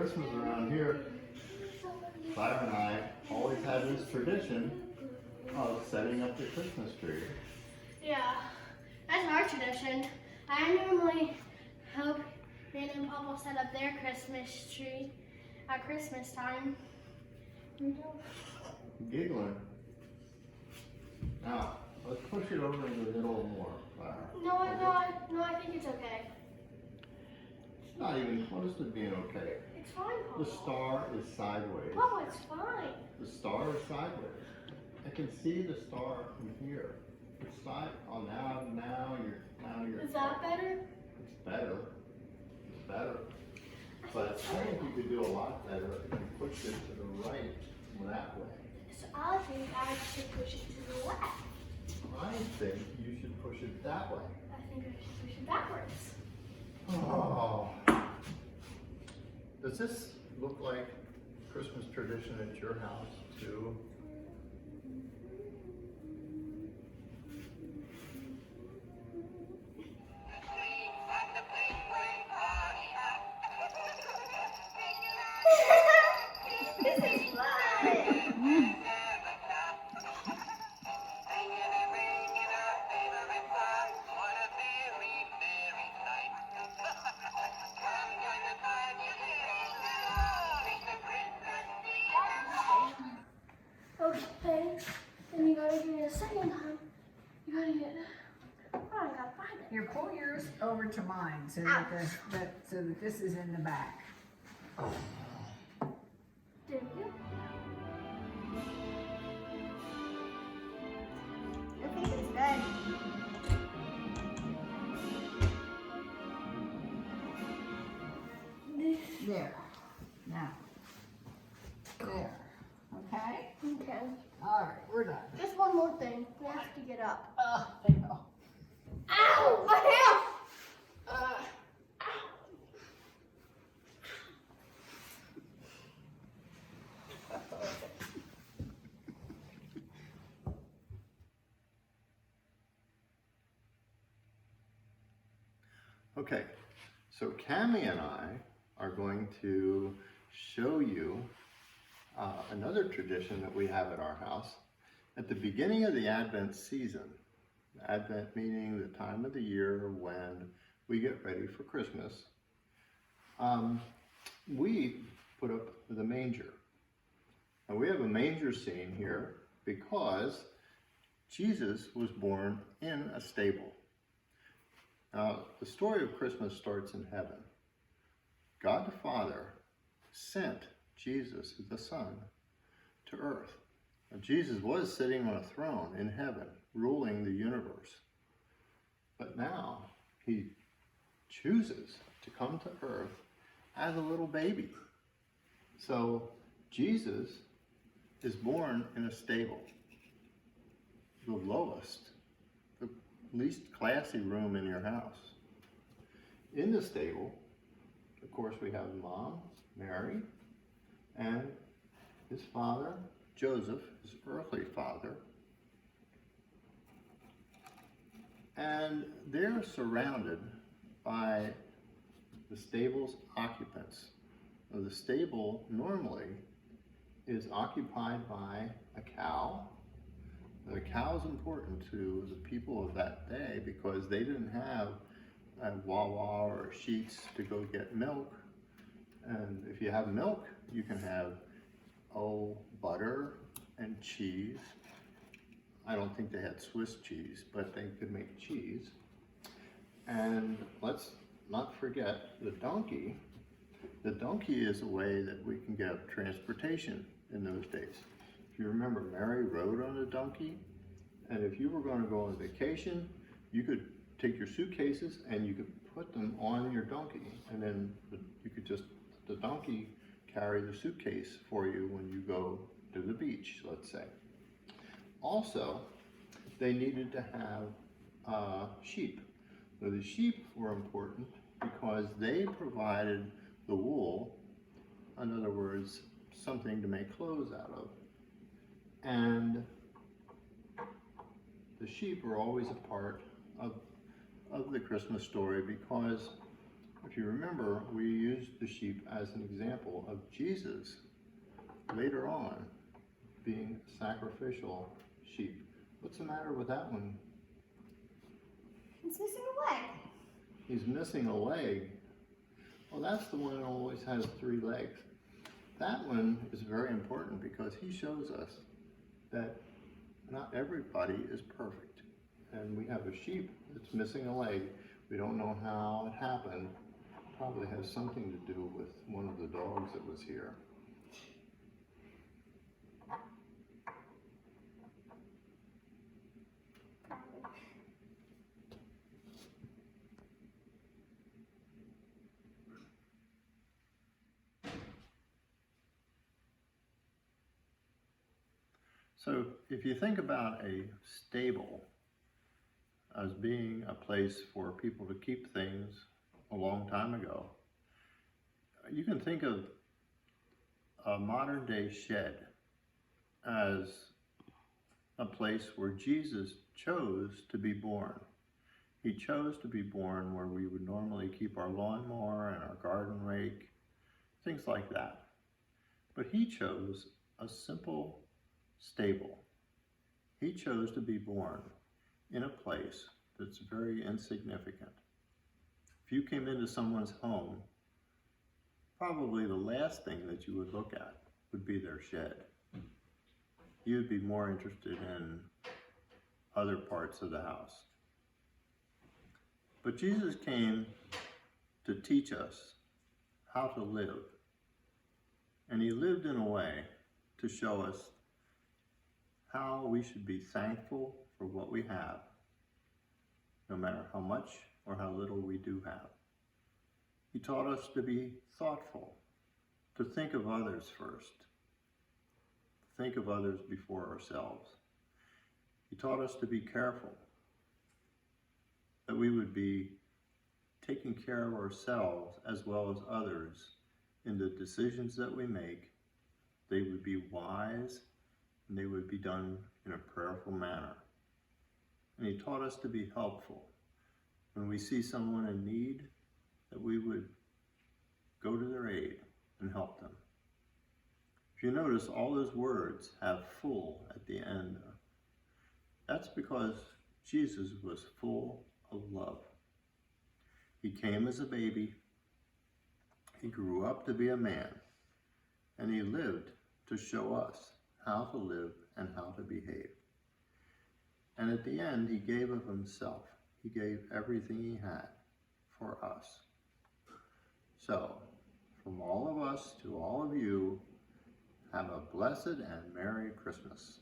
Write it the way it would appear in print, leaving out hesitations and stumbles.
Christmas around here, Clara and I always had this tradition of setting up the Christmas tree. Yeah, that's our tradition. I normally help Nana and Papa set up their Christmas tree at Christmas time. Giggling. Now, let's push it over in the middle more, Clara. No, I think it's okay. It's not even close to being okay. It's fine, Papa. The star is sideways. Papa, it's fine. The star is sideways. I can see the star from here. It's side. Oh, now you're. Is that better? It's better. It's better. But I think you could do a lot better if you pushed it to the right that way. So I think I should push it to the left. I think you should push it that way. I think I should push it backwards. Oh. Does this look like Christmas tradition at your house too? This is fun. Okay, then you gotta do it a second time. You gotta get. Oh, I gotta find it. Here, pull yours over to mine so that this is in the back. There we go. I think it's done. There. Now. There. Okay? Okay. All right, we're done. Just one more thing. We have to get up. There you go. Ow! My hand! Okay, so Cammie and I are going to show you another tradition that we have at our house. At the beginning of the Advent season, Advent meaning the time of the year when we get ready for Christmas, we put up the manger. And we have a manger scene here because Jesus was born in a stable. Now, the story of Christmas starts in heaven. God the Father sent Jesus, the Son, to earth. Now, Jesus was sitting on a throne in heaven, ruling the universe. But now, he chooses to come to earth as a little baby. So, Jesus is born in a stable, the lowest, the least classy room in your house. In the stable, of course, we have Mom, Mary, and his father, Joseph, his earthly father. And they're surrounded by the stable's occupants. Now, the stable normally is occupied by a cow. The cow is important to the people of that day because they didn't have a Wawa or Sheets to go get milk. And if you have milk, you can have, butter and cheese. I don't think they had Swiss cheese, but they could make cheese. And let's not forget the donkey. The donkey is a way that we can get transportation in those days. If you remember, Mary rode on a donkey, and if you were going to go on vacation, you could take your suitcases and you could put them on your donkey, and then you could just let the donkey carry the suitcase for you when you go to the beach, let's say. Also, they needed to have sheep. Now, the sheep were important because they provided the wool, in other words, something to make clothes out of. And the sheep were always a part of the Christmas story because If you remember, we used the sheep as an example of Jesus later on being a sacrificial sheep. What's the matter with that one? It's missing a leg. He's missing a leg. Well, that's the one that always has 3 legs. That one is very important because he shows us that not everybody is perfect. And we have a sheep that's missing a leg. We don't know how it happened. Probably has something to do with one of the dogs that was here. So if you think about a stable as being a place for people to keep things a long time ago, you can think of a modern day shed as a place where Jesus chose to be born. He chose to be born where we would normally keep our lawnmower and our garden rake, things like that. But he chose a simple stable. He chose to be born in a place that's very insignificant. If you came into someone's home, probably the last thing that you would look at would be their shed. You'd be more interested in other parts of the house. But Jesus came to teach us how to live. And he lived in a way to show us how we should be thankful for what we have, no matter how much or how little we do have. He taught us to be thoughtful, to think of others first, to think of others before ourselves. He taught us to be careful, that we would be taking care of ourselves as well as others in the decisions that we make. They would be wise and they would be done in a prayerful manner. And he taught us to be helpful. When we see someone in need, that we would go to their aid and help them. If you notice, all those words have full at the end. That's because Jesus was full of love. He came as a baby, he grew up to be a man, and he lived to show us how to live and how to behave. And at the end, he gave of himself. He gave everything he had for us. So, from all of us to all of you, have a blessed and Merry Christmas.